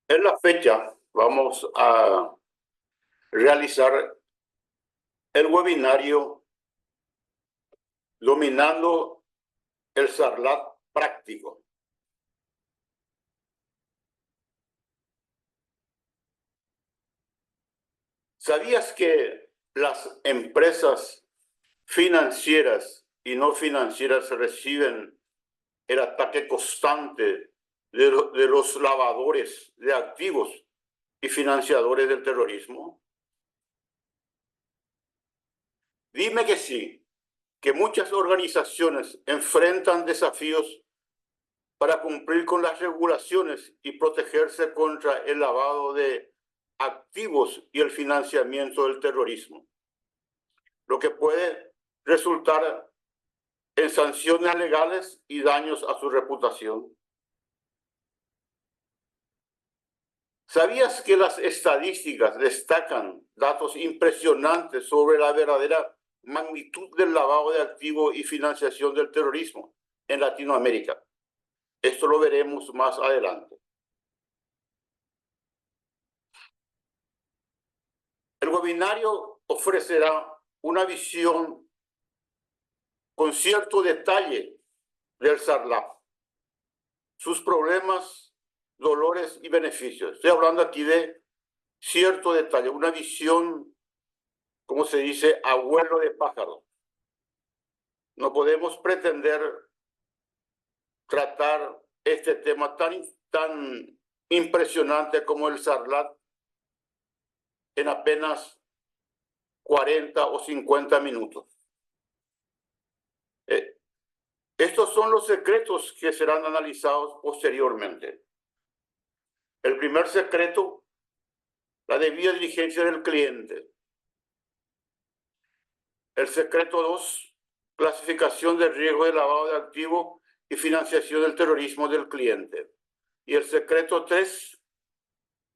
En la fecha vamos a realizar el webinario Dominando el Sarlat Práctico. ¿Sabías que las empresas financieras y no financieras reciben el ataque constante de los lavadores de activos y financiadores del terrorismo? Dime que sí, que muchas organizaciones enfrentan desafíos para cumplir con las regulaciones y protegerse contra el lavado de activos y el financiamiento del terrorismo, lo que puede resultar en sanciones legales y daños a su reputación. ¿Sabías que las estadísticas destacan datos impresionantes sobre la verdadera magnitud del lavado de activos y financiación del terrorismo en Latinoamérica? Esto lo veremos más adelante. El webinario ofrecerá una visión con cierto detalle del SARLAP, sus problemas, dolores y beneficios. Estoy hablando aquí de cierto detalle, una visión, como se dice, a vuelo de pájaro. No podemos pretender tratar este tema tan impresionante como el SARLAP en apenas 40 o 50 minutos. Estos son los secretos que serán analizados posteriormente. El primer secreto, la debida diligencia del cliente. El secreto 2, clasificación de riesgo de lavado de activos y financiación del terrorismo del cliente. Y el secreto 3,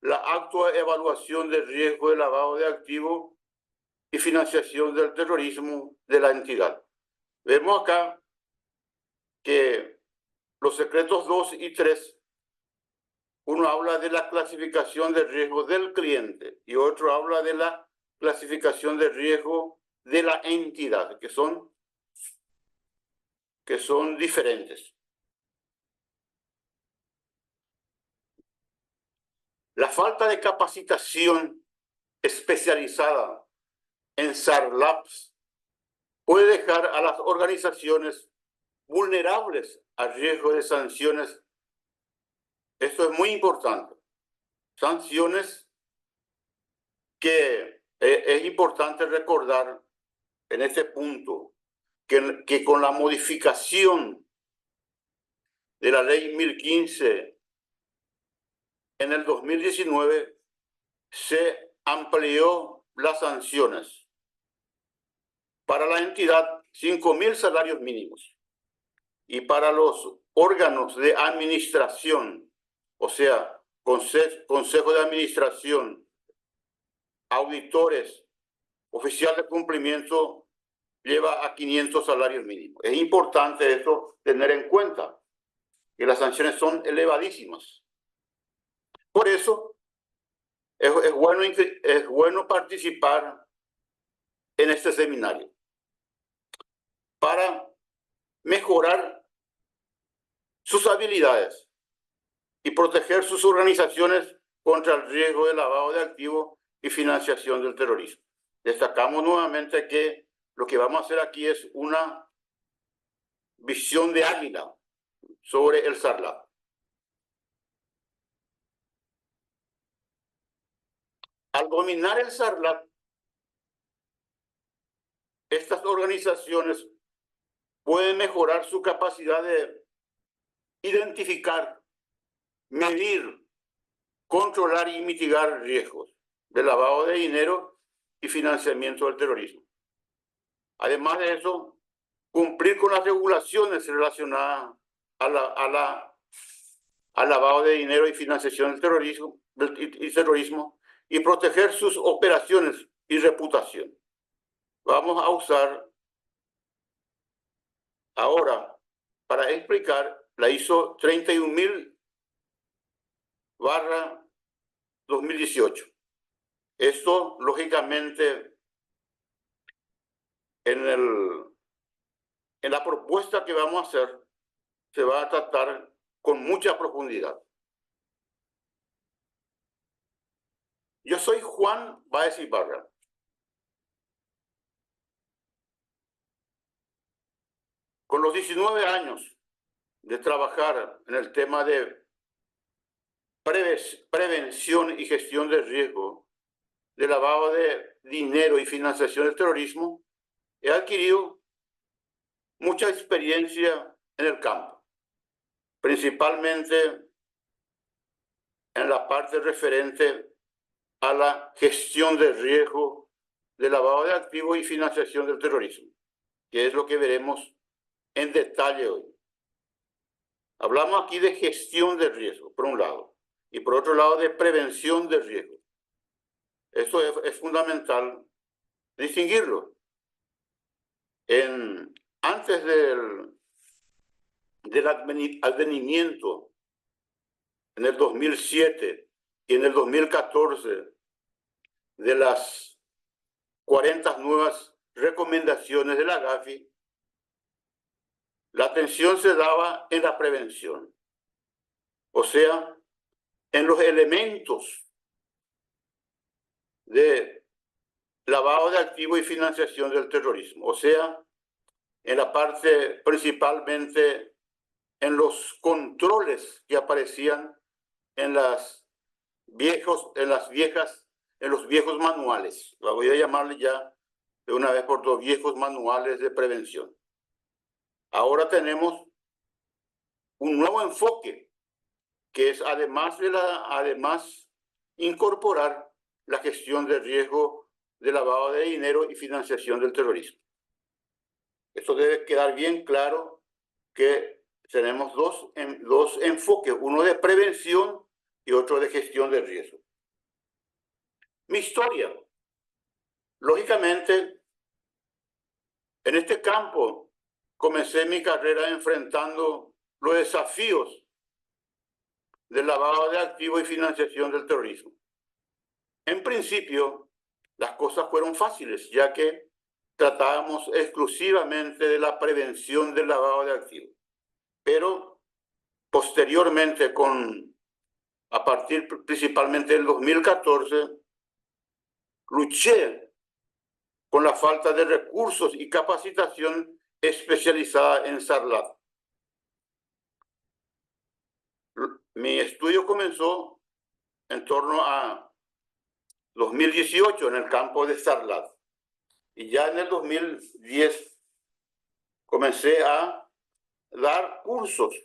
la actua evaluación de riesgo de lavado de activos y financiación del terrorismo de la entidad. Vemos acá que los secretos 2 y 3, uno habla de la clasificación de riesgo del cliente y otro habla de la clasificación de riesgo de la entidad, que son diferentes. La falta de capacitación especializada en SARLAPs puede dejar a las organizaciones vulnerables al riesgo de sanciones. Esto es muy importante. Sanciones que es importante recordar en este punto que con la modificación de la ley 1015 en el 2019 se amplió las sanciones para la entidad 5.000 salarios mínimos y para los órganos de administración, o sea, consejo de administración, auditores, oficial de cumplimiento, lleva a 500 salarios mínimos. Es importante esto tener en cuenta, que las sanciones son elevadísimas. Por eso es bueno participar en este seminario para mejorar sus habilidades y proteger sus organizaciones contra el riesgo de lavado de activos y financiación del terrorismo. Destacamos nuevamente que lo que vamos a hacer aquí es una visión de águila sobre el SARLAP. Al dominar el SARLAP, estas organizaciones pueden mejorar su capacidad de identificar, medir, controlar y mitigar riesgos de lavado de dinero y financiamiento del terrorismo. Además de eso, cumplir con las regulaciones relacionadas al lavado de dinero y financiación del terrorismo y proteger sus operaciones y reputación. Vamos a usar ahora para explicar la ISO 31000/20 lógicamente, en la propuesta que vamos a hacer, se va a tratar con mucha profundidad. Yo soy Juan Báez Ibarra. Con los 19 años de trabajar en el tema de prevención y gestión de riesgo, de lavado de dinero y financiación del terrorismo, he adquirido mucha experiencia en el campo, principalmente en la parte referente a la gestión de riesgo, de lavado de activos y financiación del terrorismo, que es lo que veremos en detalle hoy. Hablamos aquí de gestión de riesgo, por un lado, y por otro lado de prevención de riesgo. Esto es fundamental distinguirlo. Antes del advenimiento en el 2007 y en el 2014 de las 40 nuevas recomendaciones de la Gafi, la atención se daba en la prevención, o sea, en los elementos de lavado de activos y financiación del terrorismo, o sea, en la parte principalmente en los controles que aparecían en los viejos manuales. La voy a llamarle ya de una vez por todas viejos manuales de prevención. Ahora tenemos un nuevo enfoque que es además incorporar la gestión de riesgo de lavado de dinero y financiación del terrorismo. Esto debe quedar bien claro que tenemos dos enfoques, uno de prevención y otro de gestión de riesgo. Mi historia. Lógicamente, en este campo comencé mi carrera enfrentando los desafíos del lavado de activos y financiación del terrorismo. En principio, las cosas fueron fáciles, ya que tratábamos exclusivamente de la prevención del lavado de activos. Pero posteriormente, a partir principalmente del 2014, luché con la falta de recursos y capacitación especializada en Sarlat. Mi estudio comenzó en torno a 2018 en el campo de Sarlat. Y ya en el 2010 comencé a dar cursos.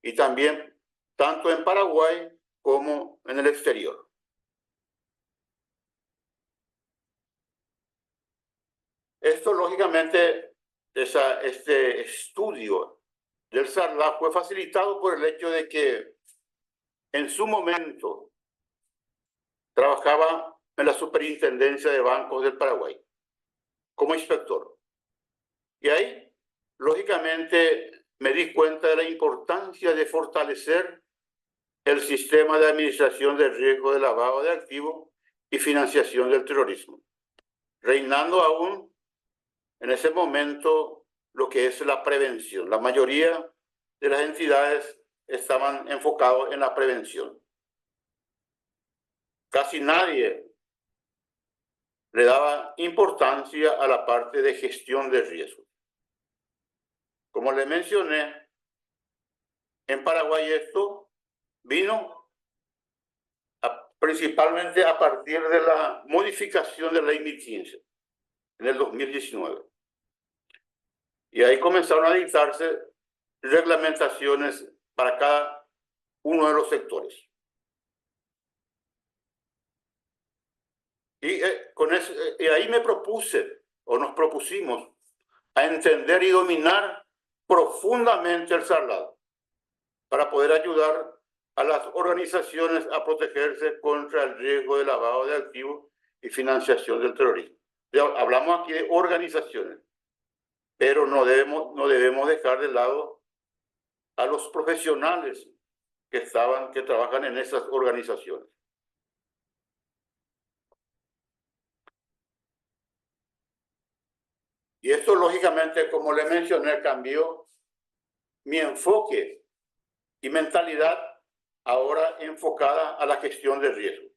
Y también tanto en Paraguay como en el exterior. Esto, lógicamente, este estudio del Sarlat fue facilitado por el hecho de que en su momento trabajaba en la Superintendencia de Bancos del Paraguay como inspector. Y ahí, lógicamente, me di cuenta de la importancia de fortalecer el sistema de administración de riesgo de lavado de activos y financiación del terrorismo, reinando aún en ese momento lo que es la prevención. La mayoría de las entidades estaban enfocados en la prevención. Casi nadie le daba importancia a la parte de gestión de riesgo. Como le mencioné, en Paraguay esto vino principalmente a partir de la modificación de la Ley 1015 en el 2019. Y ahí comenzaron a dictarse reglamentaciones para cada uno de los sectores. Y ahí me propuse, o nos propusimos, a entender y dominar profundamente el Sarlat para poder ayudar a las organizaciones a protegerse contra el riesgo de lavado de activos y financiación del terrorismo. Hablamos aquí de organizaciones, pero no debemos dejar de lado a los profesionales que trabajan en esas organizaciones. Y esto, lógicamente, como le mencioné, cambió mi enfoque y mentalidad ahora enfocada a la gestión de riesgo.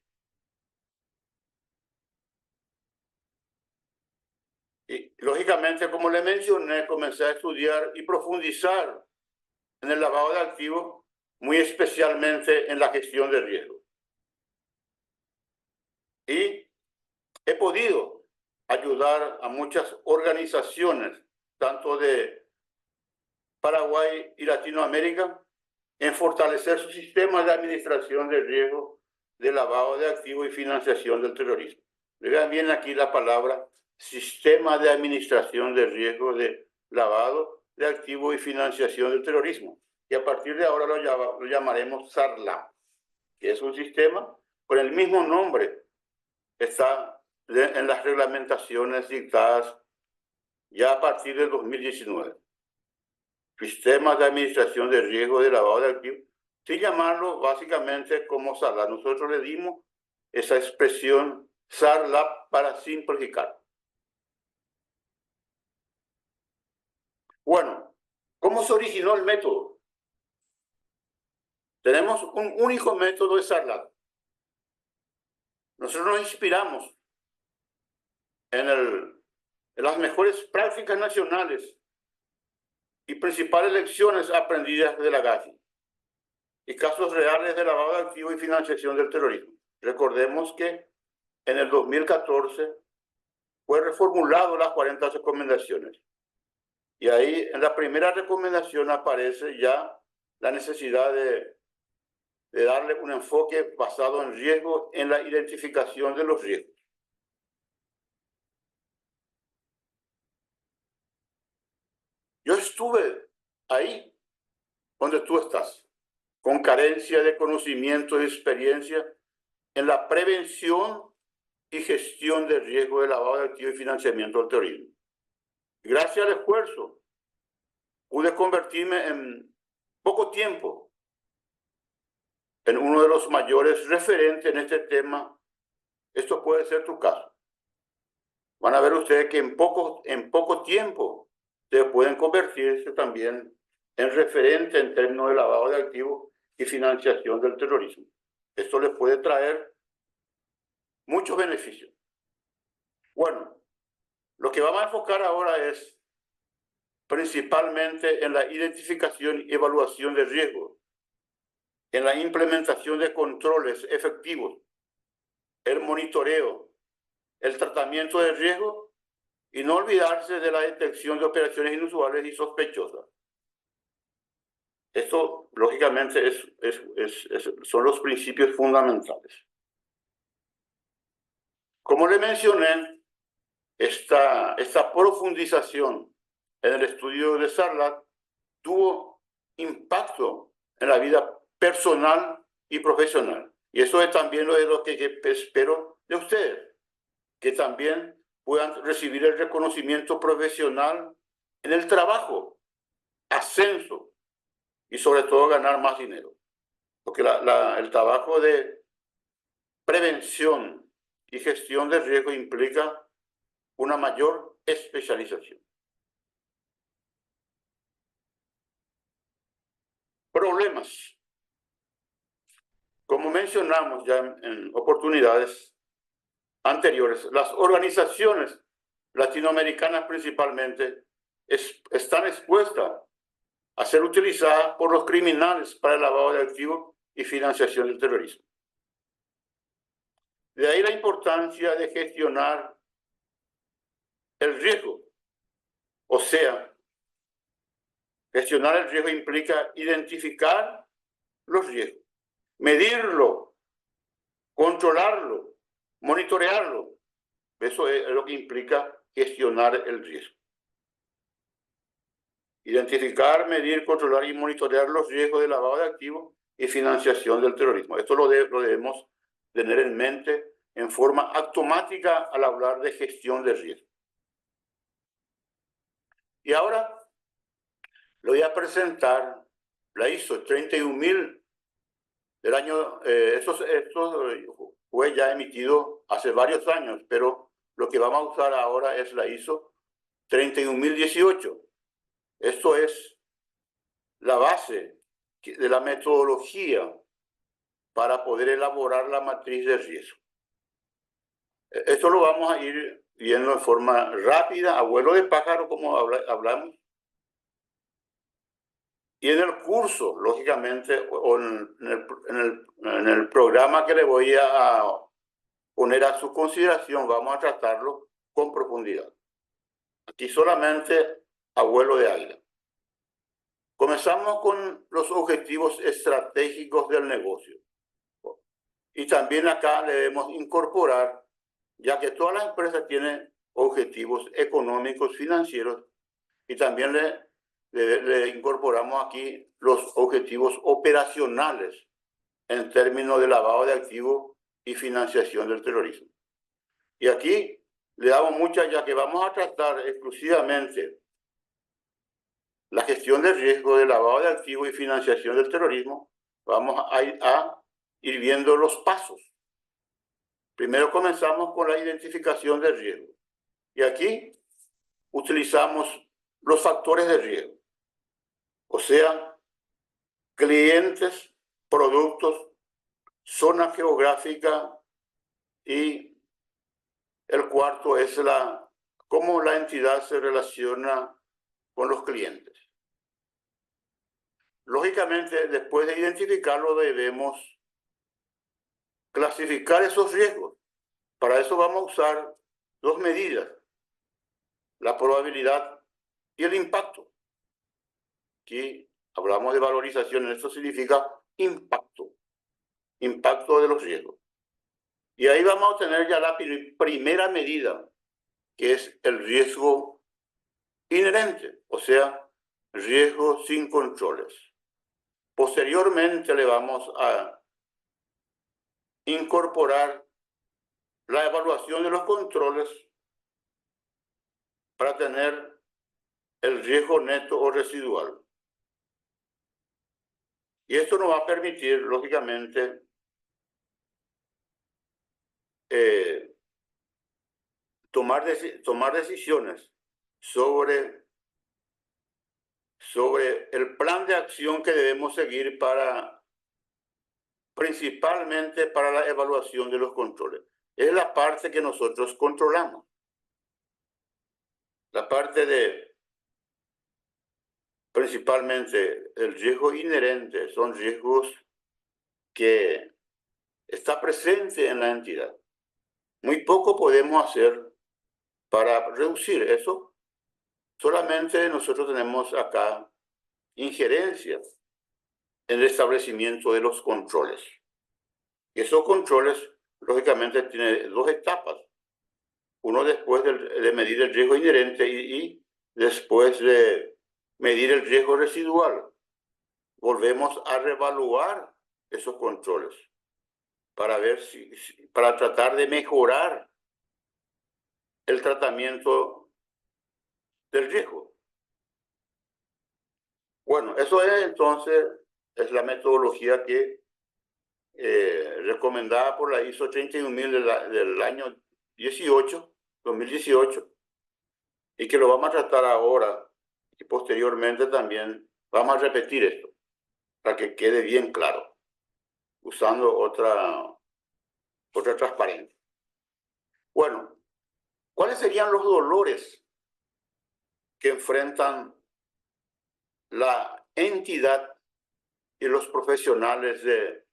Y, lógicamente, como le mencioné, comencé a estudiar y profundizar en el lavado de activos, muy especialmente en la gestión de riesgo. Y he podido ayudar a muchas organizaciones, tanto de Paraguay y Latinoamérica, en fortalecer su sistema de administración de riesgo, de lavado de activos y financiación del terrorismo. Vean bien aquí la palabra sistema de administración de riesgo de lavado de activos y financiación del terrorismo. Y a partir de ahora lo llamaremos SARLAP, que es un sistema con el mismo nombre. Está en las reglamentaciones dictadas ya a partir del 2019. Sistemas de administración de riesgo de lavado de activos, sin llamarlo básicamente como SARLAP. Nosotros le dimos esa expresión SARLAP para simplificar. Bueno, ¿cómo se originó el método? Tenemos un único método de SARLAP. Nosotros nos inspiramos en las mejores prácticas nacionales y principales lecciones aprendidas de la GAFI y casos reales de lavado de activos y financiación del terrorismo. Recordemos que en el 2014 fue reformulado las 40 recomendaciones. Y ahí en la primera recomendación aparece ya la necesidad de darle un enfoque basado en riesgo, en la identificación de los riesgos. Yo estuve ahí donde tú estás, con carencia de conocimiento y experiencia en la prevención y gestión de riesgo de lavado de activos y financiamiento del terrorismo. Gracias al esfuerzo, pude convertirme en poco tiempo en uno de los mayores referentes en este tema. Esto puede ser tu caso. Van a ver ustedes que en poco tiempo ustedes pueden convertirse también en referente en términos de lavado de activos y financiación del terrorismo. Esto les puede traer muchos beneficios. Bueno, lo que vamos a enfocar ahora es principalmente en la identificación y evaluación de riesgos, en la implementación de controles efectivos, el monitoreo, el tratamiento de riesgo y no olvidarse de la detección de operaciones inusuales y sospechosas. Esto, lógicamente, son los principios fundamentales. Como le mencioné, esta profundización en el estudio de SARLAP tuvo impacto en la vida personal y profesional. Y eso es también lo que espero de ustedes, que también puedan recibir el reconocimiento profesional en el trabajo, ascenso y sobre todo ganar más dinero. Porque el trabajo de prevención y gestión de riesgo implica una mayor especialización. Problemas. Como mencionamos ya en oportunidades anteriores, las organizaciones latinoamericanas principalmente están expuestas a ser utilizadas por los criminales para el lavado de activos y financiación del terrorismo. De ahí la importancia de gestionar el riesgo. O sea, gestionar el riesgo implica identificar los riesgos, medirlo, controlarlo, monitorearlo. Eso es lo que implica gestionar el riesgo. Identificar, medir, controlar y monitorear los riesgos de lavado de activos y financiación del terrorismo. Esto lo debemos tener en mente en forma automática al hablar de gestión de riesgo. Y ahora le voy a presentar la ISO 31000 del año, esto fue ya emitido hace varios años, pero lo que vamos a usar ahora es la ISO 31.018. Esto es la base de la metodología para poder elaborar la matriz de riesgo. Esto lo vamos a ir viendo en forma rápida, a vuelo de pájaro, como hablamos. Y en el curso, lógicamente, o en el programa que le voy a poner a su consideración, vamos a tratarlo con profundidad. Aquí solamente a vuelo de águila. Comenzamos con los objetivos estratégicos del negocio. Y también acá le debemos incorporar, ya que todas las empresas tienen objetivos económicos, financieros, y también le incorporamos aquí los objetivos operacionales en términos de lavado de activos y financiación del terrorismo. Y aquí le damos mucha, ya que vamos a tratar exclusivamente la gestión de riesgo de lavado de activos y financiación del terrorismo, vamos a ir viendo los pasos. Primero comenzamos con la identificación del riesgo. Y aquí utilizamos los factores de riesgo. O sea, clientes, productos, zona geográfica, y el cuarto es cómo la entidad se relaciona con los clientes. Lógicamente, después de identificarlo, debemos clasificar esos riesgos. Para eso vamos a usar dos medidas: la probabilidad y el impacto. Aquí hablamos de valorización, esto significa impacto de los riesgos. Y ahí vamos a tener ya la primera medida, que es el riesgo inherente, o sea, riesgo sin controles. Posteriormente le vamos a incorporar la evaluación de los controles para tener el riesgo neto o residual. Y esto nos va a permitir, lógicamente, tomar decisiones sobre el plan de acción que debemos seguir principalmente para la evaluación de los controles. Es la parte que nosotros controlamos. La parte de, principalmente, el riesgo inherente, son riesgos que está presente en la entidad. Muy poco podemos hacer para reducir eso. Solamente nosotros tenemos acá injerencias en el establecimiento de los controles. Y esos controles, lógicamente, tienen dos etapas. Uno después de medir el riesgo inherente y después de medir el riesgo residual. Volvemos a reevaluar esos controles para ver para tratar de mejorar el tratamiento del riesgo. Bueno, eso es entonces la metodología que recomendada por la ISO 31000 del año 2018, y que lo vamos a tratar ahora y posteriormente también vamos a repetir esto para que quede bien claro, usando otra transparencia. Bueno, ¿cuáles serían los dolores que enfrentan la entidad y los profesionales de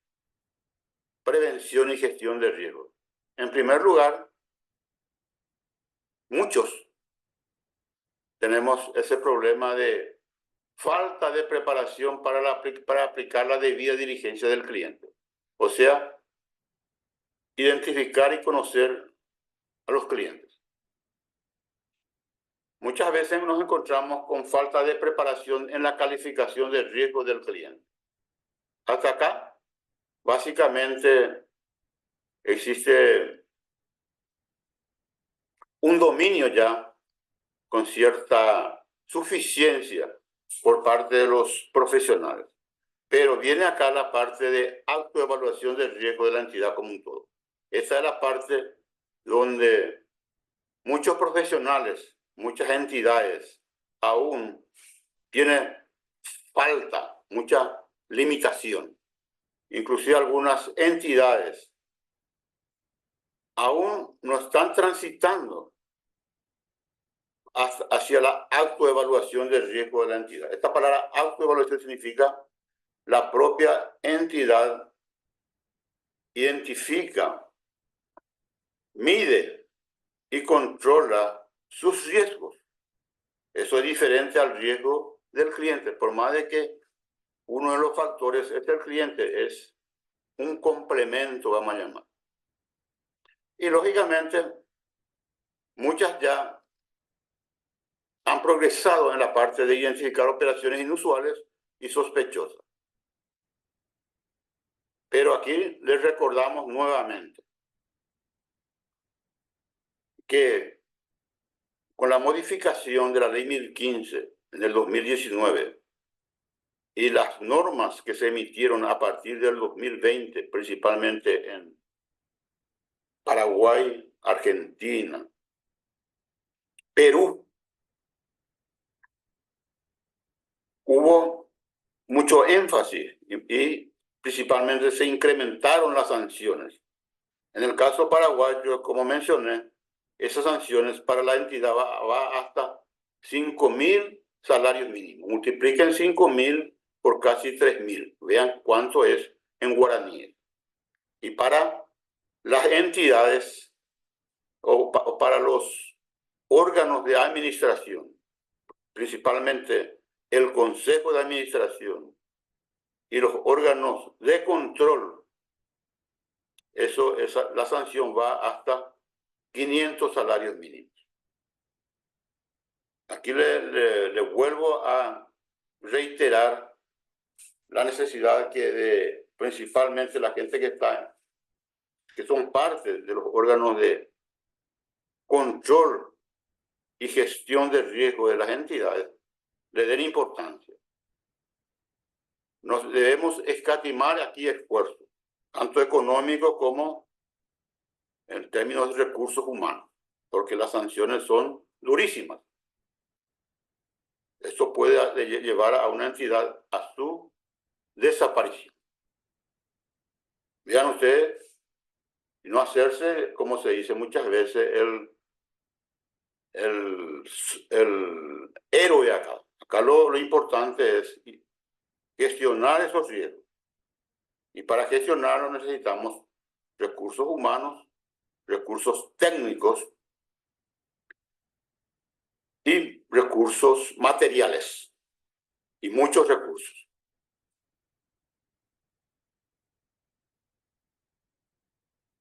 prevención y gestión de riesgos? En primer lugar, muchos tenemos ese problema de falta de preparación para aplicar la debida diligencia del cliente. O sea, identificar y conocer a los clientes. Muchas veces nos encontramos con falta de preparación en la calificación de riesgo del cliente. Hasta acá, básicamente, existe un dominio ya con cierta suficiencia por parte de los profesionales. Pero viene acá la parte de autoevaluación del riesgo de la entidad como un todo. Esa es la parte donde muchos profesionales muchas entidades aún tienen falta, mucha limitación. Inclusive algunas entidades aún no están transitando hacia la autoevaluación del riesgo de la entidad. Esta palabra autoevaluación significa la propia entidad identifica, mide y controla sus riesgos. Eso es diferente al riesgo del cliente. Por más de que uno de los factores es el cliente, es un complemento, vamos a llamar. Y lógicamente, muchas ya han progresado en la parte de identificar operaciones inusuales y sospechosas. Pero aquí les recordamos nuevamente que con la modificación de la Ley 1015 del 2019 y las normas que se emitieron a partir del 2020, principalmente en Paraguay, Argentina, Perú, hubo mucho énfasis y principalmente se incrementaron las sanciones. En el caso paraguayo, como mencioné, esas sanciones para la entidad va hasta 5.000 salarios mínimos. Multipliquen 5.000 por casi 3.000. Vean cuánto es en guaraníes. Y para las entidades o para los órganos de administración, principalmente el Consejo de Administración y los órganos de control, la sanción va hasta 500 salarios mínimos. Aquí le vuelvo a reiterar la necesidad que principalmente la gente que son parte de los órganos de control y gestión del riesgo de las entidades, le den importancia. Nos debemos escatimar aquí esfuerzos, tanto económicos como en términos de recursos humanos, porque las sanciones son durísimas. Esto puede llevar a una entidad a su desaparición. Vean ustedes, y no hacerse, como se dice muchas veces, el héroe acá. Acá lo importante es gestionar esos riesgos. Y para gestionarlo necesitamos recursos humanos, recursos técnicos y recursos materiales. Y muchos recursos.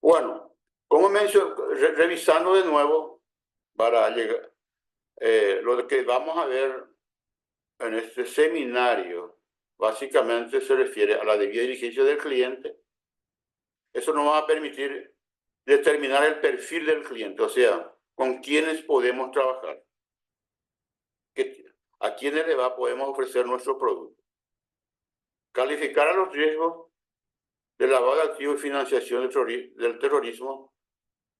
Bueno, como mencioné, revisando de nuevo para llegar, lo que vamos a ver en este seminario básicamente se refiere a la debida diligencia del cliente. Eso nos va a permitir determinar el perfil del cliente, o sea, con quiénes podemos trabajar, a quiénes podemos ofrecer nuestro producto. Calificar a los riesgos de lavado de activos y financiación del terrorismo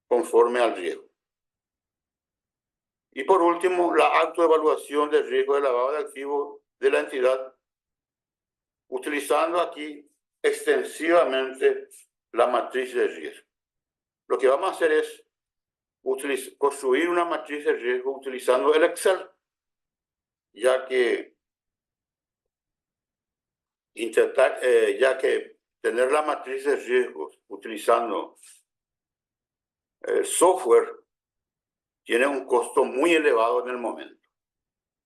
conforme al riesgo. Y por último, la autoevaluación del riesgo de lavado de activos de la entidad, utilizando aquí extensivamente la matriz de riesgo. Lo que vamos a hacer es construir una matriz de riesgo utilizando el Excel, ya que tener la matriz de riesgos utilizando el software tiene un costo muy elevado en el momento.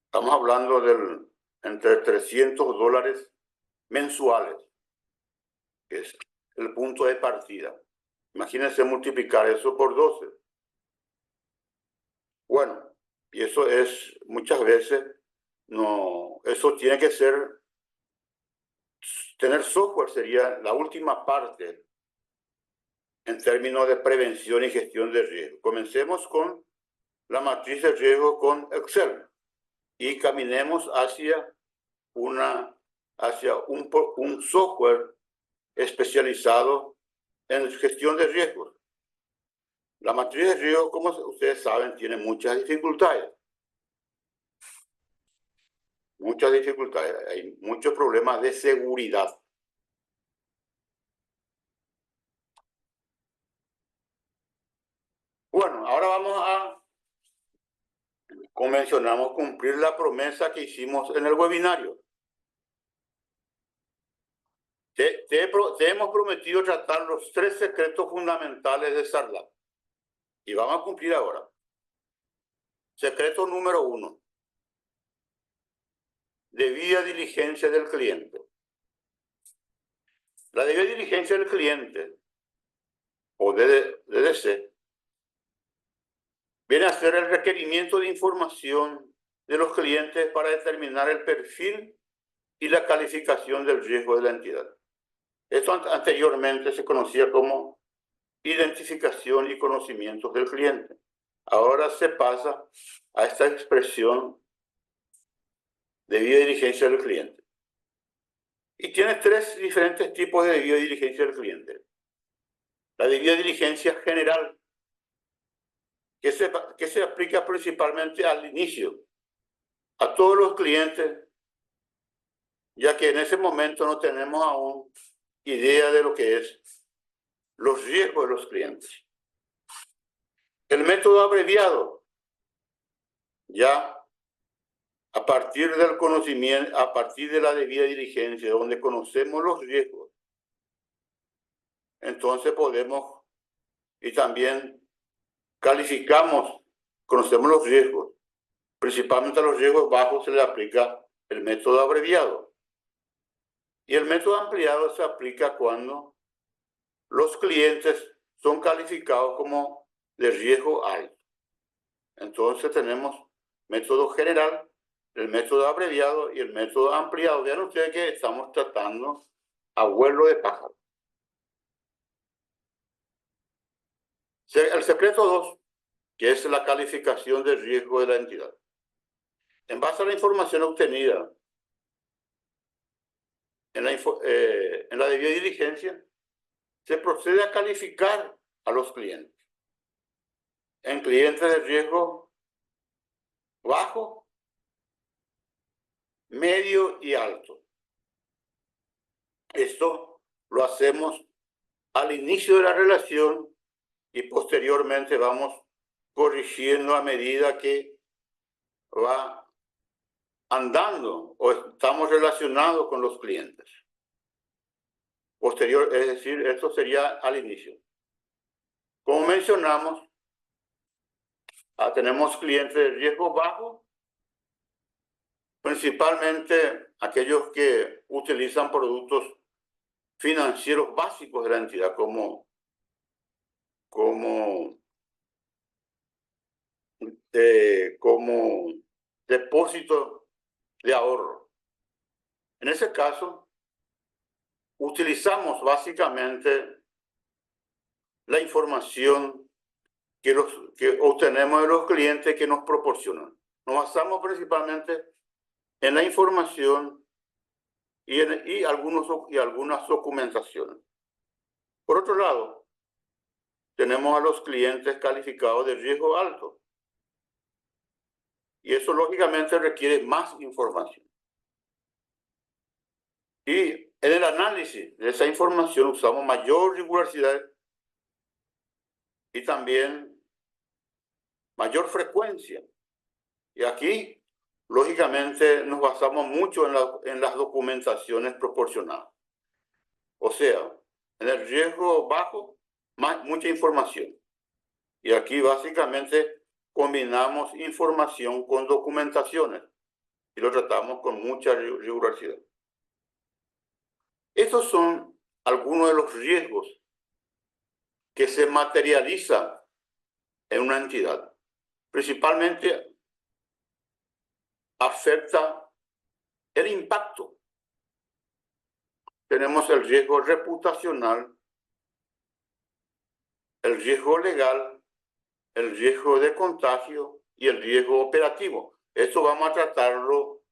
Estamos hablando entre $300 mensuales, que es el punto de partida. Imagínense multiplicar eso por 12. Bueno, y eso es muchas veces, eso tiene que tener software sería la última parte en términos de prevención y gestión de riesgo. Comencemos con la matriz de riesgo con Excel y caminemos hacia un software especializado en gestión de riesgos. La matriz de riesgo, como ustedes saben, tiene muchas dificultades. muchas dificultades, hay muchos problemas de seguridad. Bueno, ahora vamos a convencionamos cumplir la promesa que hicimos en el webinario. Te hemos prometido tratar los 3 secretos fundamentales de Sarlat. Y vamos a cumplir ahora. Secreto número 1. Debida diligencia del cliente. La debida diligencia del cliente, o DDC, viene a ser el requerimiento de información de los clientes para determinar el perfil y la calificación del riesgo de la entidad. Esto anteriormente se conocía como identificación y conocimientos del cliente. Ahora se pasa a esta expresión debida diligencia del cliente. Y tiene 3 diferentes tipos de debida diligencia del cliente. La debida diligencia general, que se aplica principalmente al inicio, a todos los clientes, ya que en ese momento no tenemos aún idea de lo que es los riesgos de los clientes. El método abreviado, ya a partir del conocimiento, a partir de la debida diligencia, donde conocemos los riesgos, entonces podemos y también calificamos, conocemos los riesgos. Principalmente a los riesgos bajos se le aplica el método abreviado. Y el método ampliado se aplica cuando los clientes son calificados como de riesgo alto. Entonces tenemos método general, el método abreviado y el método ampliado. Vean ustedes que estamos tratando a vuelo de pájaro. El secreto 2, que es la calificación de riesgo de la entidad. En base a la información obtenida en la debida diligencia, se procede a calificar a los clientes en clientes de riesgo bajo, medio y alto. Esto lo hacemos al inicio de la relación y posteriormente vamos corrigiendo a medida que va andando o estamos relacionados con los clientes. Posterior, es decir, esto sería al inicio. Como mencionamos, tenemos clientes de riesgo bajo, principalmente aquellos que utilizan productos financieros básicos de la entidad, como depósito de ahorro. En ese caso, utilizamos básicamente la información que obtenemos de los clientes que nos proporcionan. Nos basamos principalmente en la información y algunas documentaciones. Por otro lado, tenemos a los clientes calificados de riesgo alto. Y eso lógicamente requiere más información. Y en el análisis de esa información usamos mayor rigurosidad y también mayor frecuencia. Y aquí, lógicamente, nos basamos mucho en las documentaciones proporcionadas. O sea, en el riesgo bajo, mucha información. Y aquí básicamente combinamos información con documentaciones y lo tratamos con mucha rigurosidad. Estos son algunos de los riesgos que se materializan en una entidad. Principalmente afecta el impacto. Tenemos el riesgo reputacional, el riesgo legal, el riesgo de contagio y el riesgo operativo. Esto vamos a tratarlo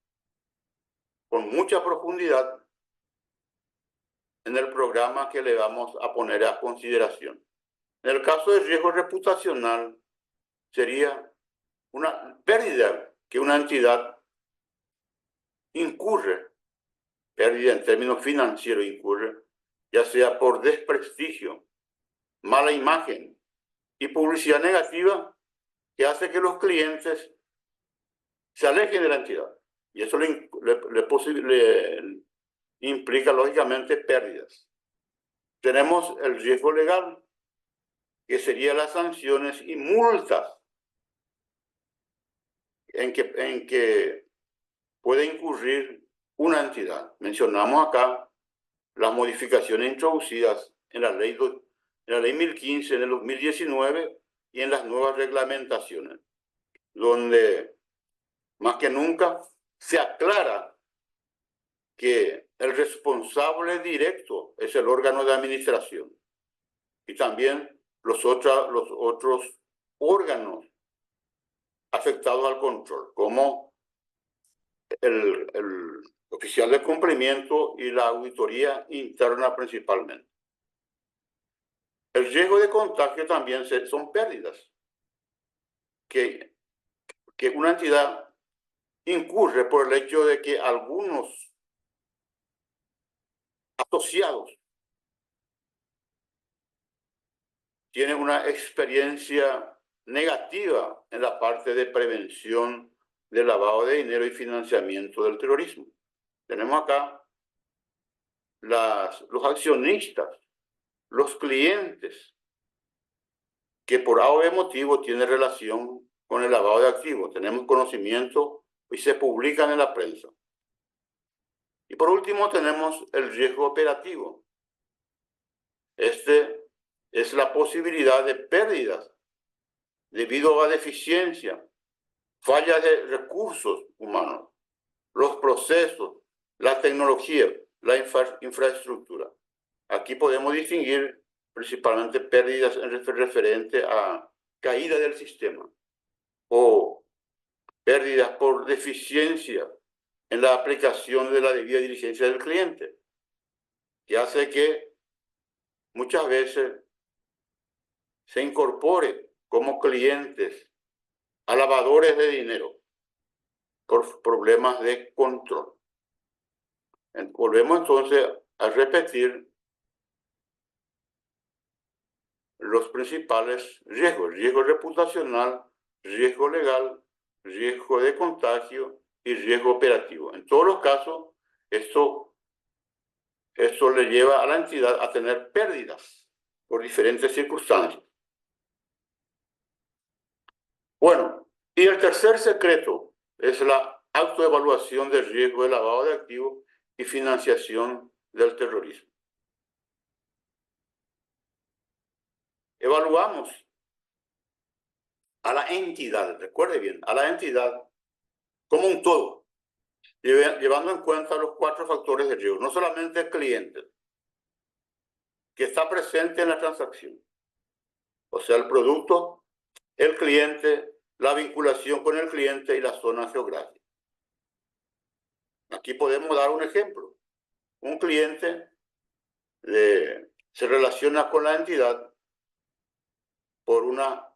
con mucha profundidad en el programa que le vamos a poner a consideración. En el caso del riesgo reputacional, sería una pérdida que una entidad incurre, pérdida en términos financieros incurre, ya sea por desprestigio, mala imagen y publicidad negativa, que hace que los clientes se alejen de la entidad. Y eso le implica, lógicamente, pérdidas. Tenemos el riesgo legal, que serían las sanciones y multas en que puede incurrir una entidad. Mencionamos acá las modificaciones introducidas en la ley 1015 en el 2019 y en las nuevas reglamentaciones, donde más que nunca se aclara que el responsable directo es el órgano de administración y también los otros órganos afectados al control, como el oficial de cumplimiento y la auditoría interna principalmente. El riesgo de contagio también son pérdidas que una entidad incurre por el hecho de que algunos asociados tienen una experiencia negativa en la parte de prevención del lavado de dinero y financiamiento del terrorismo. Tenemos acá los accionistas, los clientes, que por A o B motivo tienen relación con el lavado de activos. Tenemos conocimiento y se publican en la prensa. Y por último tenemos el riesgo operativo. Este es la posibilidad de pérdidas debido a deficiencia, fallas de recursos humanos, los procesos, la tecnología, la infraestructura. Aquí podemos distinguir principalmente pérdidas referente a caída del sistema o pérdidas por deficiencia en la aplicación de la debida diligencia del cliente, que hace que muchas veces se incorpore como clientes a lavadores de dinero por problemas de control. Volvemos entonces a repetir los principales riesgos: riesgo reputacional, riesgo legal, riesgo de contagio y riesgo operativo. En todos los casos, esto le lleva a la entidad a tener pérdidas por diferentes circunstancias. Bueno, y el tercer secreto es la autoevaluación del riesgo de lavado de activos y financiación del terrorismo. Evaluamos a la entidad, recuerde bien, a la entidad como un todo, llevando en cuenta los 4 factores de riesgo, no solamente el cliente que está presente en la transacción, o sea, el producto, el cliente, la vinculación con el cliente y la zona geográfica. Aquí podemos dar un ejemplo. Un cliente se relaciona con la entidad por una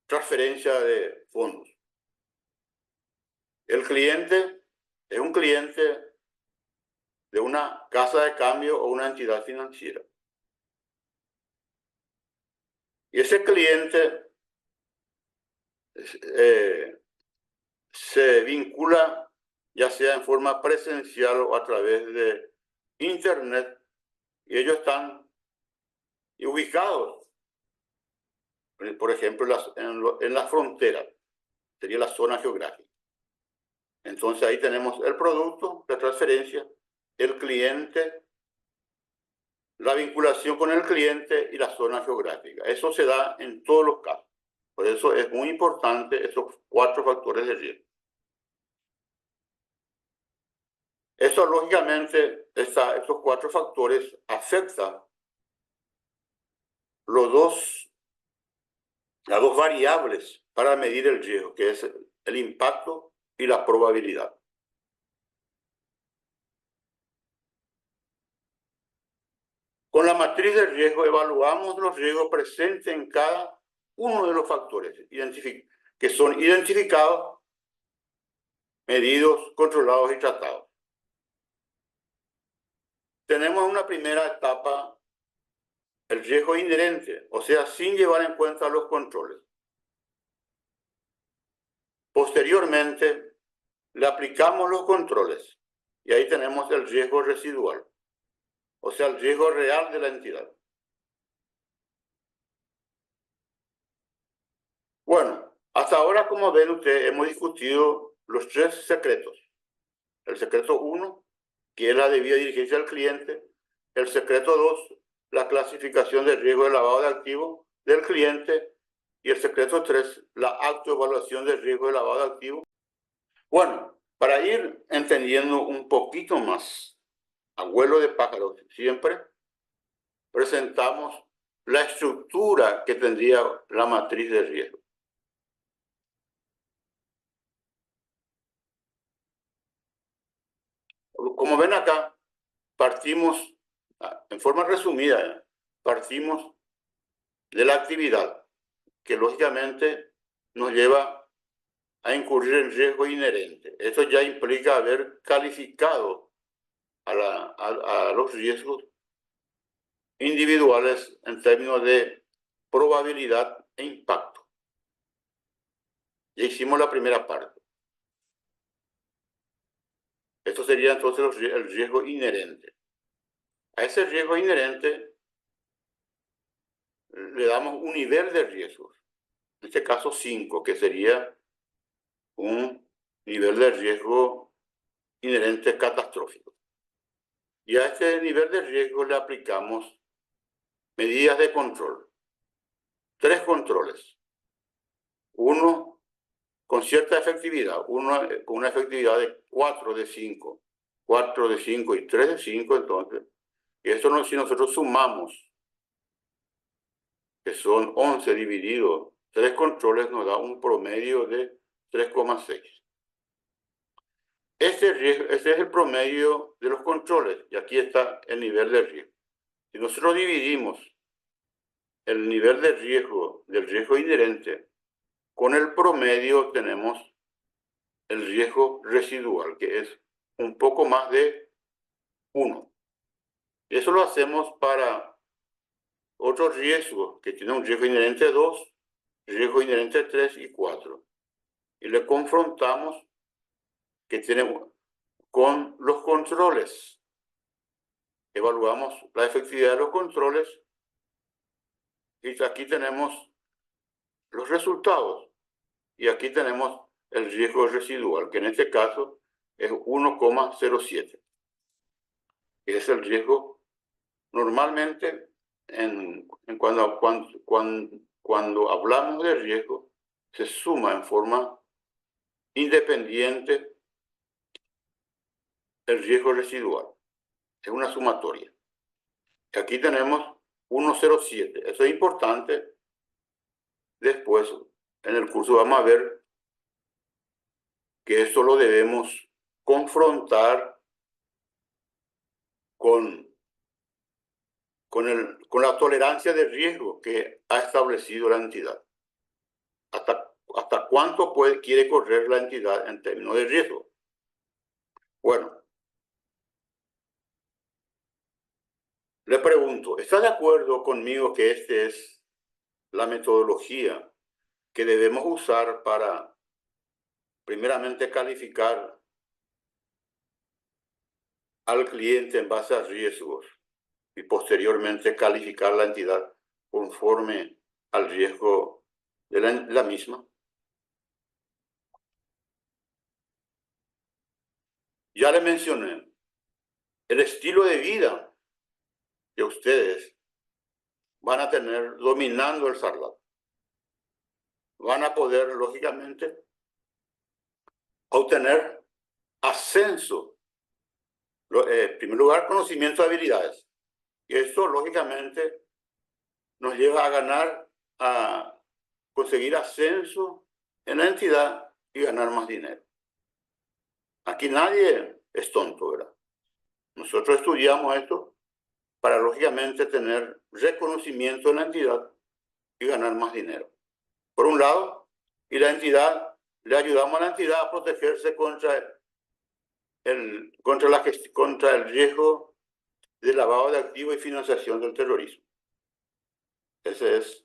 transferencia de fondos. El cliente es un cliente de una casa de cambio o una entidad financiera. Y ese cliente se vincula ya sea en forma presencial o a través de Internet, y ellos están ubicados, por ejemplo, en la frontera, sería la zona geográfica. Entonces ahí tenemos el producto, la transferencia, el cliente, la vinculación con el cliente y la zona geográfica. Eso se da en todos los casos. Por eso es muy importante esos 4 factores de riesgo. Eso, lógicamente, estos 4 factores afectan las dos variables para medir el riesgo, que es el impacto y la probabilidad. Con la matriz de riesgo evaluamos los riesgos presentes en cada uno de los factores que son identificados medidos, controlados y tratados. Tenemos una primera etapa, el riesgo inherente, o sea, sin llevar en cuenta los controles. Posteriormente, le aplicamos los controles y ahí tenemos el riesgo residual, o sea, el riesgo real de la entidad. Bueno, hasta ahora, como ven ustedes, hemos discutido los tres secretos. El secreto 1, que es la debida diligencia del cliente. El secreto 2, la clasificación del riesgo de lavado de activos del cliente. Y el secreto 3, la autoevaluación del riesgo de lavado de activos. Bueno, para ir entendiendo un poquito más, a vuelo de pájaro siempre, presentamos la estructura que tendría la matriz de riesgo. Como ven acá, partimos, en forma resumida, partimos de la actividad, que lógicamente nos lleva a incurrir en riesgo inherente. Eso ya implica haber calificado a los riesgos individuales en términos de probabilidad e impacto. Ya hicimos la primera parte. Esto sería entonces el riesgo inherente. A ese riesgo inherente le damos un nivel de riesgos, en este caso 5, que sería un nivel de riesgo inherente catastrófico. Y a este nivel de riesgo le aplicamos medidas de control. 3 controles. Uno con cierta efectividad, uno con una efectividad de 4 de 5. 4 de 5 y 3 de 5, entonces. Y esto si nosotros sumamos, que son 11 dividido 3 controles, nos da un promedio de 3,6. Ese es el promedio de los controles, y aquí está el nivel de riesgo. Si nosotros dividimos el nivel de riesgo del riesgo inherente con el promedio, tenemos el riesgo residual, que es un poco más de 1. Eso lo hacemos para otros riesgos que tienen un riesgo inherente 2, riesgo inherente 3 y 4. Y le confrontamos que tenemos con los controles. Evaluamos la efectividad de los controles y aquí tenemos los resultados. Y aquí tenemos el riesgo residual, que en este caso es 1,07. Es el riesgo normalmente cuando hablamos de riesgo, se suma en forma independiente el riesgo residual. Es una sumatoria. Aquí tenemos 1,07. Eso es importante. Después, en el curso vamos a ver que esto lo debemos confrontar con la tolerancia de riesgo que ha establecido la entidad. ¿Hasta cuánto quiere correr la entidad en términos de riesgo? Bueno, le pregunto, ¿está de acuerdo conmigo que esta es la metodología que debemos usar para, primeramente, calificar al cliente en base a riesgos y posteriormente calificar la entidad conforme al riesgo de la misma? Ya le mencioné el estilo de vida que ustedes van a tener dominando el SARLAT. Van a poder, lógicamente, obtener ascenso. En primer lugar, conocimiento de habilidades. Y esto, lógicamente, nos lleva a ganar, a conseguir ascenso en la entidad y ganar más dinero. Aquí nadie es tonto, ¿verdad? Nosotros estudiamos esto para, lógicamente, tener reconocimiento en la entidad y ganar más dinero, por un lado, y la entidad le ayudamos a la entidad a protegerse contra el riesgo de lavado de activos y financiación del terrorismo. Ese es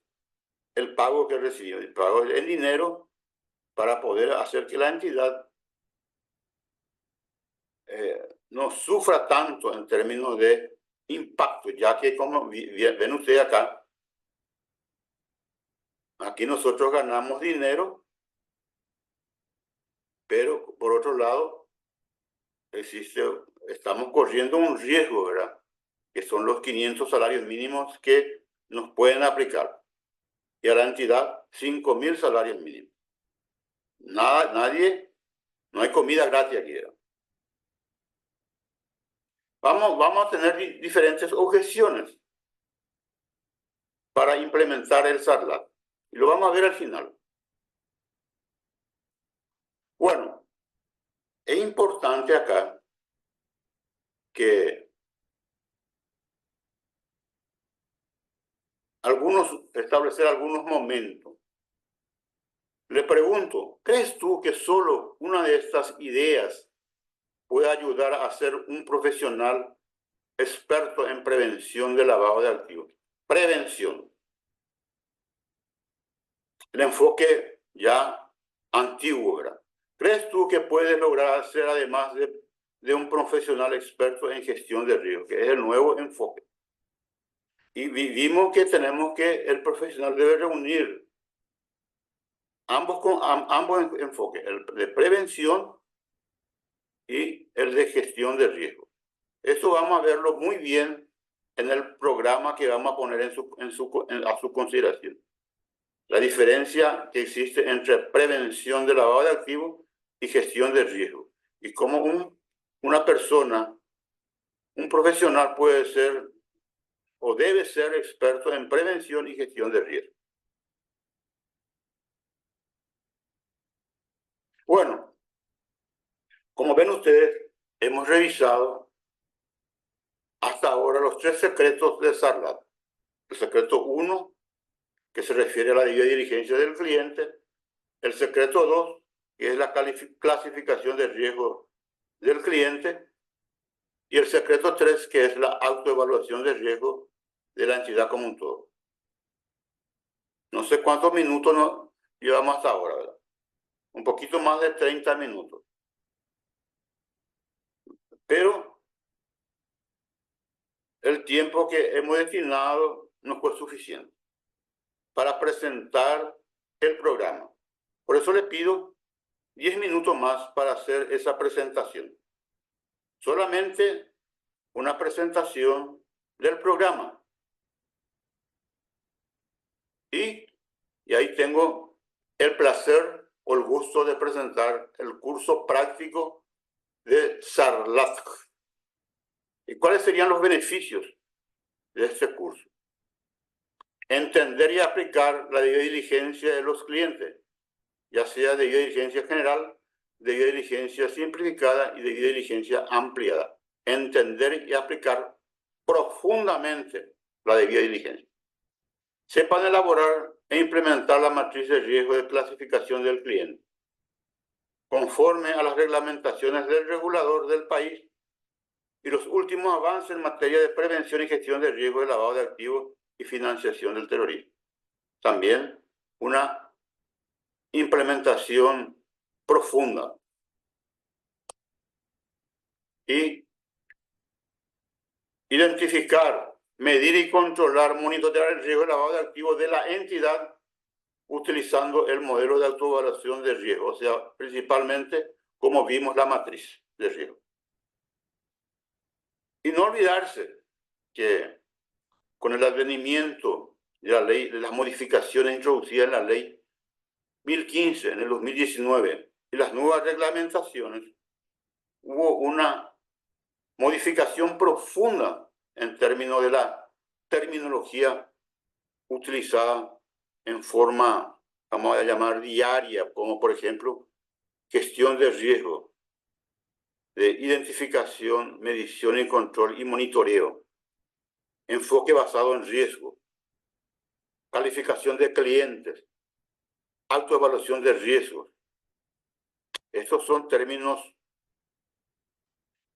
el pago que recibe, el pago en dinero para poder hacer que la entidad no sufra tanto en términos de impacto, ya que como ven ustedes acá, aquí nosotros ganamos dinero, pero por otro lado estamos corriendo un riesgo, ¿verdad? Que son los 500 salarios mínimos que nos pueden aplicar. Y a la entidad 5.000 salarios mínimos. No hay comida gratis aquí, ¿verdad? Vamos a tener diferentes objeciones para implementar el SARLAT. Y lo vamos a ver al final. Bueno, es importante acá que establecer algunos momentos. Le pregunto, ¿crees tú que solo una de estas ideas puede ayudar a ser un profesional experto en prevención de lavado de activos? Prevención. El enfoque ya antiguo, ¿verdad? ¿Crees tú que puedes lograr ser, además de un profesional experto en gestión de riesgo, que es el nuevo enfoque? Y vimos que el profesional debe reunir ambos enfoques, el de prevención y el de gestión de riesgo. Eso vamos a verlo muy bien en el programa que vamos a poner a su consideración. La diferencia que existe entre prevención de lavado de activos y gestión de riesgo. Y cómo una persona, un profesional puede ser o debe ser experto en prevención y gestión de riesgo. Bueno, como ven ustedes, hemos revisado hasta ahora los 3 secretos de SARLAT. El secreto 1, que se refiere a la debida diligencia del cliente. El secreto 2, que es la clasificación de riesgo del cliente. Y el secreto 3, que es la autoevaluación de riesgo de la entidad como un todo. No sé cuántos minutos nos llevamos hasta ahora, ¿verdad? Un poquito más de 30 minutos. Pero el tiempo que hemos destinado no fue suficiente para presentar el programa. Por eso le pido 10 minutos más para hacer esa presentación. Solamente una presentación del programa. Y ahí tengo el placer o el gusto de presentar el curso práctico de SARLAT. ¿Y cuáles serían los beneficios de este curso? Entender y aplicar la debida diligencia de los clientes, ya sea debida diligencia general, debida diligencia simplificada y debida diligencia ampliada. Entender y aplicar profundamente la debida diligencia. Sepan elaborar e implementar la matriz de riesgo de clasificación del cliente, conforme a las reglamentaciones del regulador del país y los últimos avances en materia de prevención y gestión de riesgo de lavado de activos y financiación del terrorismo. También una implementación profunda y identificar, medir y controlar, monitorear el riesgo de lavado de activos de la entidad utilizando el modelo de autoevaluación de riesgo, o sea, principalmente como vimos la matriz de riesgo. Y no olvidarse que con el advenimiento de la ley, de las modificaciones introducidas en la ley 1015 en el 2019 y las nuevas reglamentaciones, hubo una modificación profunda en términos de la terminología utilizada en forma, vamos a llamar, diaria, como por ejemplo, gestión de riesgo, de identificación, medición y control y monitoreo, enfoque basado en riesgo, calificación de clientes, autoevaluación de riesgos, Estos son términos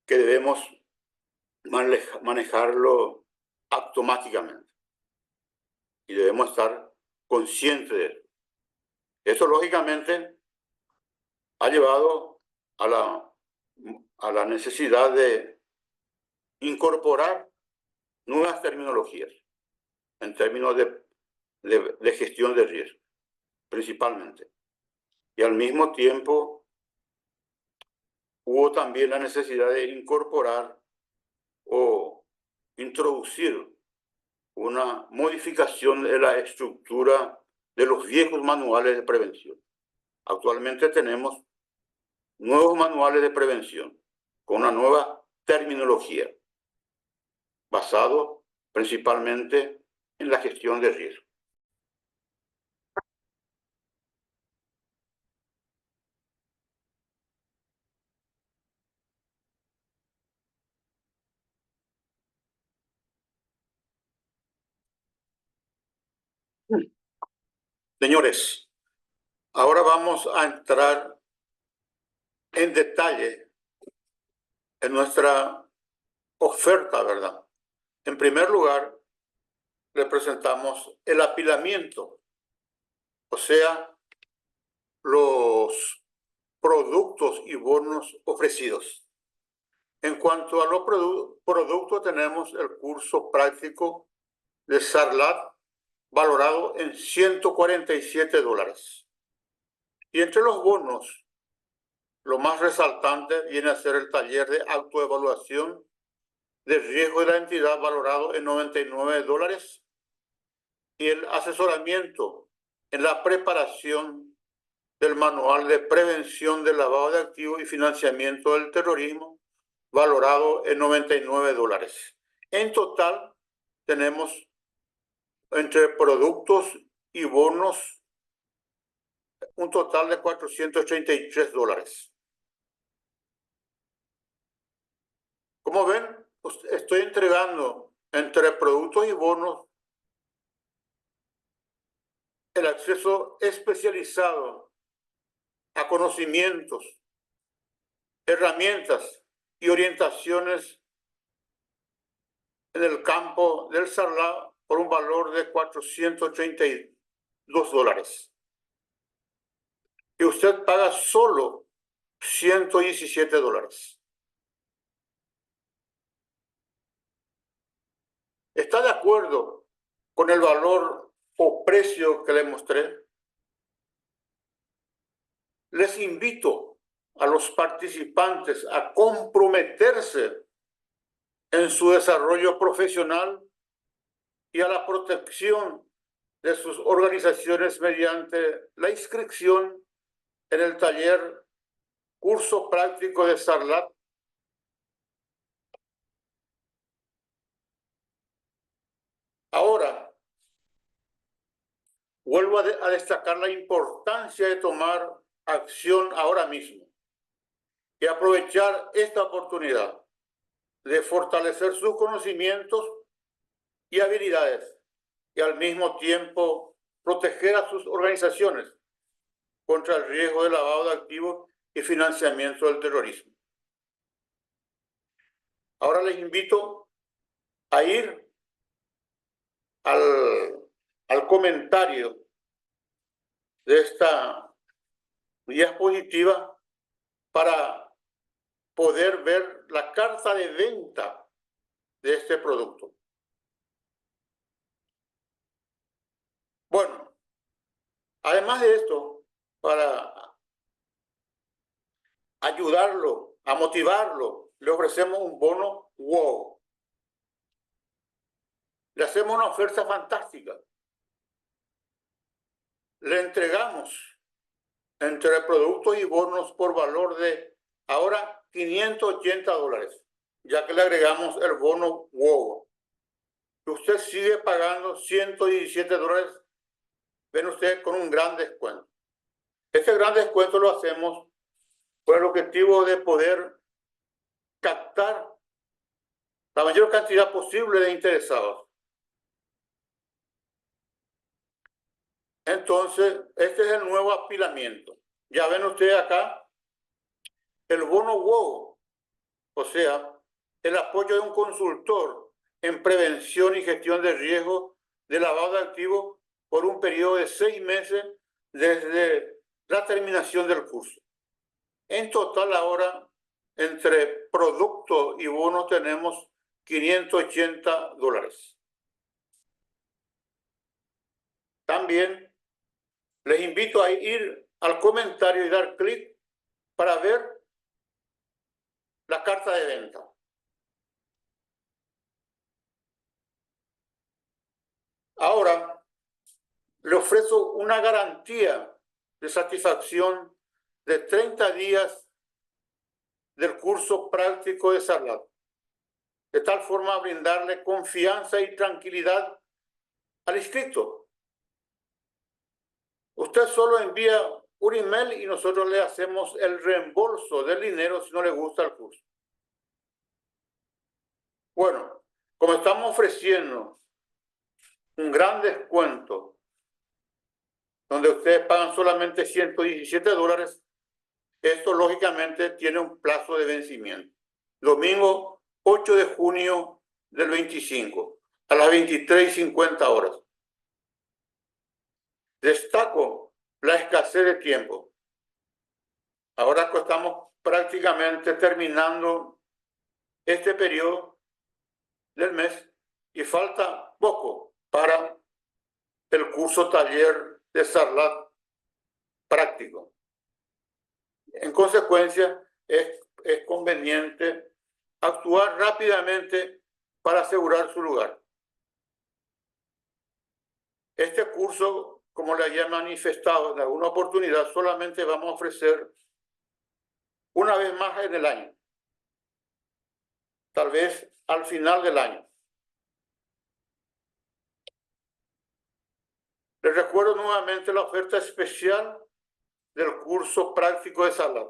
que debemos manejarlo automáticamente y debemos estar conscientes de él. Eso lógicamente ha llevado a la necesidad de incorporar nuevas terminologías en términos de gestión de riesgo, principalmente. Y al mismo tiempo hubo también la necesidad de incorporar o introducir una modificación de la estructura de los viejos manuales de prevención. Actualmente tenemos nuevos manuales de prevención con una nueva terminología basado principalmente en la gestión de riesgo. Señores, ahora vamos a entrar en detalle en nuestra oferta, ¿verdad? En primer lugar, le presentamos el apilamiento, o sea, los productos y bonos ofrecidos. En cuanto a los productos, tenemos el curso práctico de Sarlat valorado en $147. Y entre los bonos, lo más resaltante viene a ser el taller de autoevaluación de riesgo de la entidad valorado en $99 y el asesoramiento en la preparación del manual de prevención del lavado de activos y financiamiento del terrorismo valorado en $99. En total tenemos entre productos y bonos un total de $433. Como ven, estoy entregando entre productos y bonos el acceso especializado a conocimientos, herramientas y orientaciones en el campo del Sarlat por un valor de $432. Y usted paga solo $117. ¿Está de acuerdo con el valor o precio que le mostré? Les invito a los participantes a comprometerse en su desarrollo profesional y a la protección de sus organizaciones mediante la inscripción en el taller Curso Práctico de Sarlat. Ahora, vuelvo a destacar la importancia de tomar acción ahora mismo y aprovechar esta oportunidad de fortalecer sus conocimientos y habilidades y al mismo tiempo proteger a sus organizaciones contra el riesgo de lavado de activos y financiamiento del terrorismo. Ahora les invito a ir al comentario de esta diapositiva para poder ver la carta de venta de este producto. Bueno, además de esto, para ayudarlo, a motivarlo, le ofrecemos un bono WOW. Le hacemos una oferta fantástica. Le entregamos entre productos y bonos por valor de ahora $580, ya que le agregamos el bono WOW. Usted sigue pagando $117, ven ustedes, con un gran descuento. Este gran descuento lo hacemos con el objetivo de poder captar la mayor cantidad posible de interesados. Entonces, este es el nuevo apilamiento. Ya ven ustedes acá el bono WOW, o sea, el apoyo de un consultor en prevención y gestión de riesgo de lavado de activos por un periodo de 6 meses desde la terminación del curso. En total ahora, entre producto y bono, tenemos $580. También les invito a ir al comentario y dar clic para ver la carta de venta. Ahora, le ofrezco una garantía de satisfacción de 30 días del curso práctico de Sarlat, de tal forma a brindarle confianza y tranquilidad al inscrito. Usted solo envía un email y nosotros le hacemos el reembolso del dinero si no le gusta el curso. Bueno, como estamos ofreciendo un gran descuento donde ustedes pagan solamente $117, esto lógicamente tiene un plazo de vencimiento. Domingo 8 de junio del 25 a las 23:50. Destaco la escasez de tiempo. Ahora que estamos prácticamente terminando este periodo del mes y falta poco para el curso taller de Sarlat práctico. En consecuencia, es conveniente actuar rápidamente para asegurar su lugar. Este curso, como le había manifestado en alguna oportunidad, solamente vamos a ofrecer una vez más en el año, tal vez al final del año. Les recuerdo nuevamente la oferta especial del curso práctico de Sarlat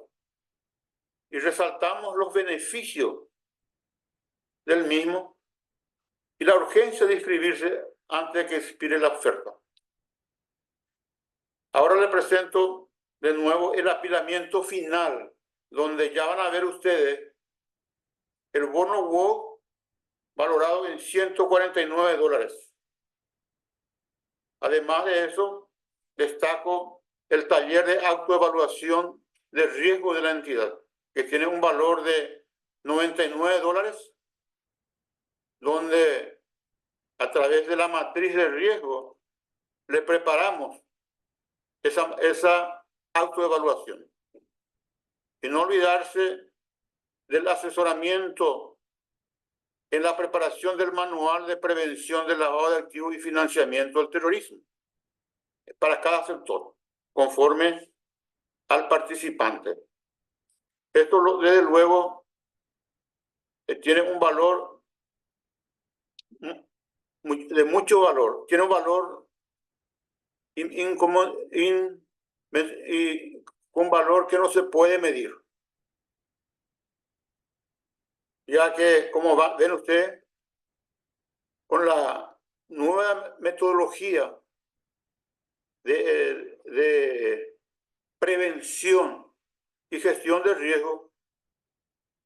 y resaltamos los beneficios del mismo y la urgencia de inscribirse antes de que expire la oferta. Ahora le presento de nuevo el apilamiento final, donde ya van a ver ustedes el bono WOW valorado en $149. Además de eso, destaco el taller de autoevaluación de riesgo de la entidad, que tiene un valor de $99, donde a través de la matriz de riesgo le preparamos esa autoevaluación. Y no olvidarse del asesoramiento en la preparación del manual de prevención del lavado de activos y financiamiento del terrorismo para cada sector, conforme al participante. Esto, desde luego, tiene un valor de mucho valor, tiene un valor con valor que no se puede medir, ya que, como ven ustedes, con la nueva metodología de prevención y gestión de riesgo,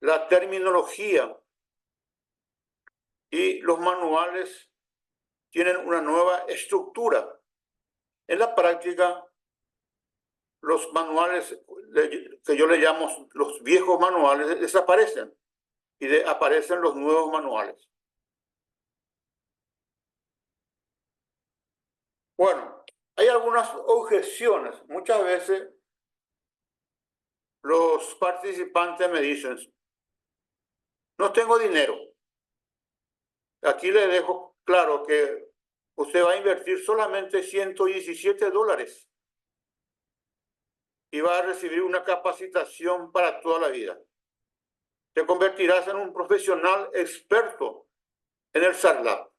la terminología y los manuales tienen una nueva estructura. En la práctica, los manuales que yo le llamo los viejos manuales desaparecen y aparecen los nuevos manuales. Bueno, hay algunas objeciones. Muchas veces los participantes me dicen, no tengo dinero. Aquí le dejo claro que usted va a invertir solamente $117 y va a recibir una capacitación para toda la vida. Te convertirás en un profesional experto en el Sarlat.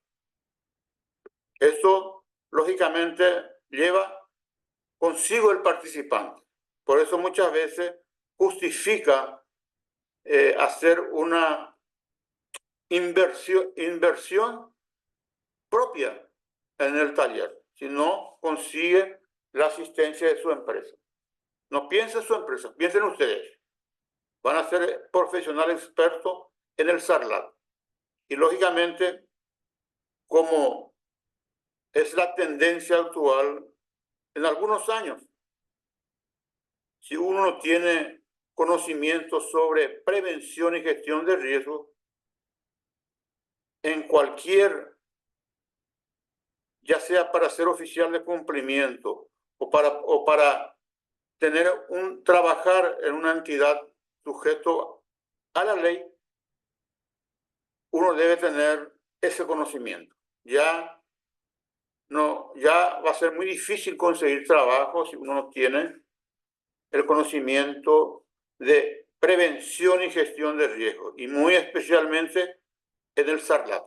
Esto, lógicamente, lleva consigo el participante. Por eso muchas veces justifica hacer una inversión propia en el taller, si no consigue la asistencia de su empresa. No piensen en su empresa, piensen ustedes. van a ser profesionales expertos en el SARLAT. Y lógicamente, como es la tendencia actual en algunos años, si uno no tiene conocimiento sobre prevención y gestión de riesgos, en cualquier, ya sea para ser oficial de cumplimiento o para trabajar en una entidad sujeto a la ley, uno debe tener ese conocimiento. Ya va a ser muy difícil conseguir trabajo si uno no tiene el conocimiento de prevención y gestión de riesgos, y muy especialmente en el SARLAT.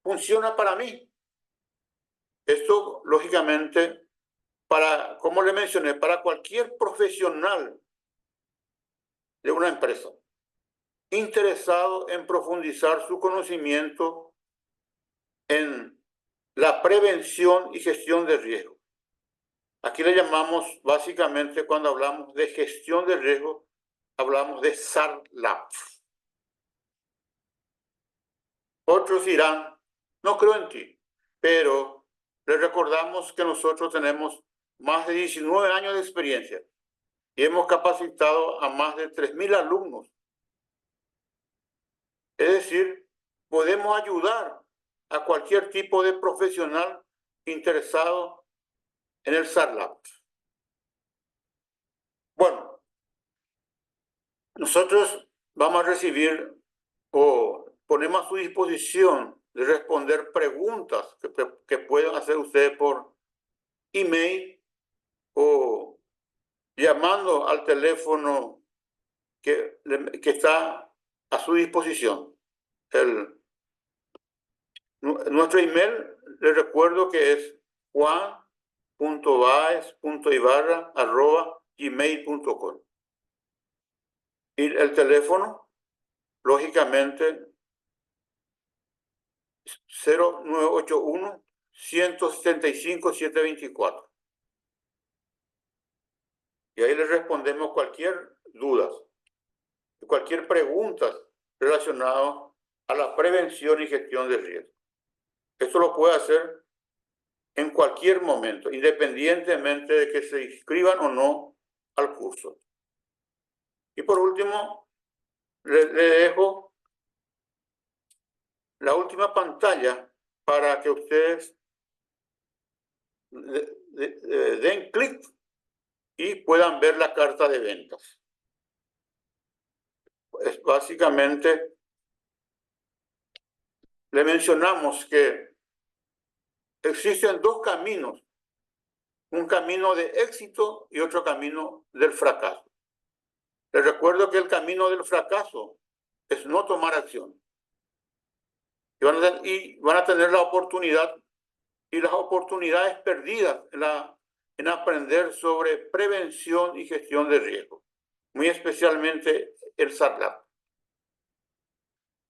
Funciona para mí. Esto, lógicamente, como le mencioné, para cualquier profesional de una empresa interesado en profundizar su conocimiento en la prevención y gestión de riesgo. Aquí le llamamos, básicamente, cuando hablamos de gestión de riesgo, hablamos de SARLAP. Otros dirán, no creo en ti, pero les recordamos que nosotros tenemos más de 19 años de experiencia y hemos capacitado a más de 3.000 alumnos. Es decir, podemos ayudar a cualquier tipo de profesional interesado en el SARLAP. Bueno, nosotros vamos a recibir o ponemos a su disposición de responder preguntas que puedan hacer ustedes por email o llamando al teléfono que está a su disposición. Nuestro email, les recuerdo que es juan.baez.ibarra@gmail.com. Y el teléfono, lógicamente, 0981-175-724. Y ahí les respondemos cualquier duda, cualquier pregunta relacionada a la prevención y gestión de riesgo. Esto lo puede hacer en cualquier momento, independientemente de que se inscriban o no al curso. Y por último, le dejo la última pantalla para que ustedes den clic y puedan ver la carta de ventas. Es básicamente, le mencionamos que existen dos caminos, un camino de éxito y otro camino del fracaso. Les recuerdo que el camino del fracaso es no tomar acción. Y van a tener la oportunidad y las oportunidades perdidas en aprender sobre prevención y gestión de riesgo, muy especialmente el SARLAP.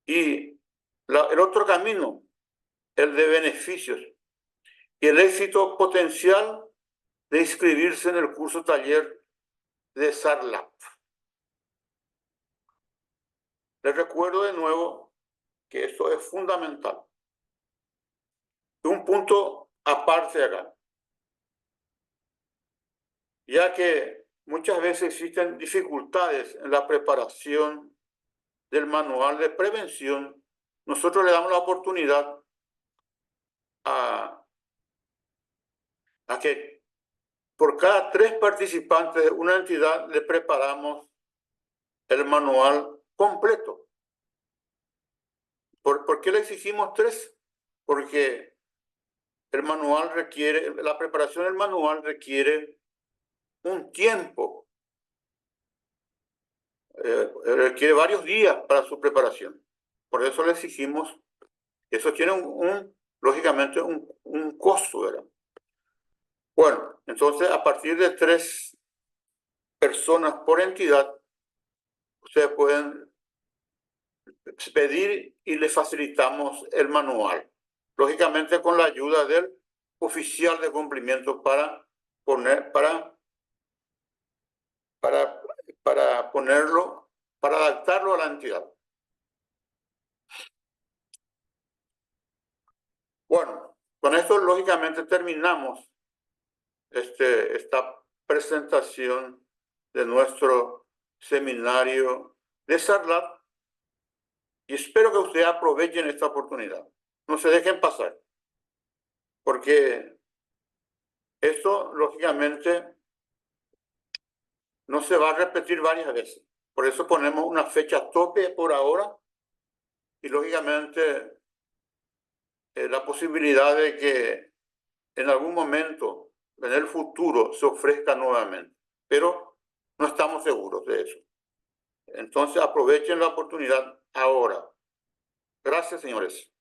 Y el otro camino, el de beneficios y el éxito potencial de inscribirse en el curso taller de SARLAP. Les recuerdo de nuevo que esto es fundamental. Un punto aparte acá, ya que muchas veces existen dificultades en la preparación del manual de prevención, nosotros le damos la oportunidad a que por cada 3 participantes de una entidad le preparamos el manual completo. ¿Por qué le exigimos 3? Porque el manual requiere, la preparación del manual requiere un tiempo, requiere varios días para su preparación. Por eso le exigimos, eso tiene lógicamente un costo, ¿verdad? Bueno, entonces a partir de 3 personas por entidad, ustedes pueden pedir y les facilitamos el manual. Lógicamente con la ayuda del oficial de cumplimiento para para ponerlo, para adaptarlo a la entidad. Bueno, con esto lógicamente terminamos esta presentación de nuestro seminario de Sarlat y espero que ustedes aprovechen esta oportunidad. No se dejen pasar, porque esto lógicamente no se va a repetir varias veces. Por eso ponemos una fecha tope por ahora y lógicamente la posibilidad de que en algún momento en el futuro se ofrezca nuevamente, pero no estamos seguros de eso. Entonces aprovechen la oportunidad ahora. Gracias, señores.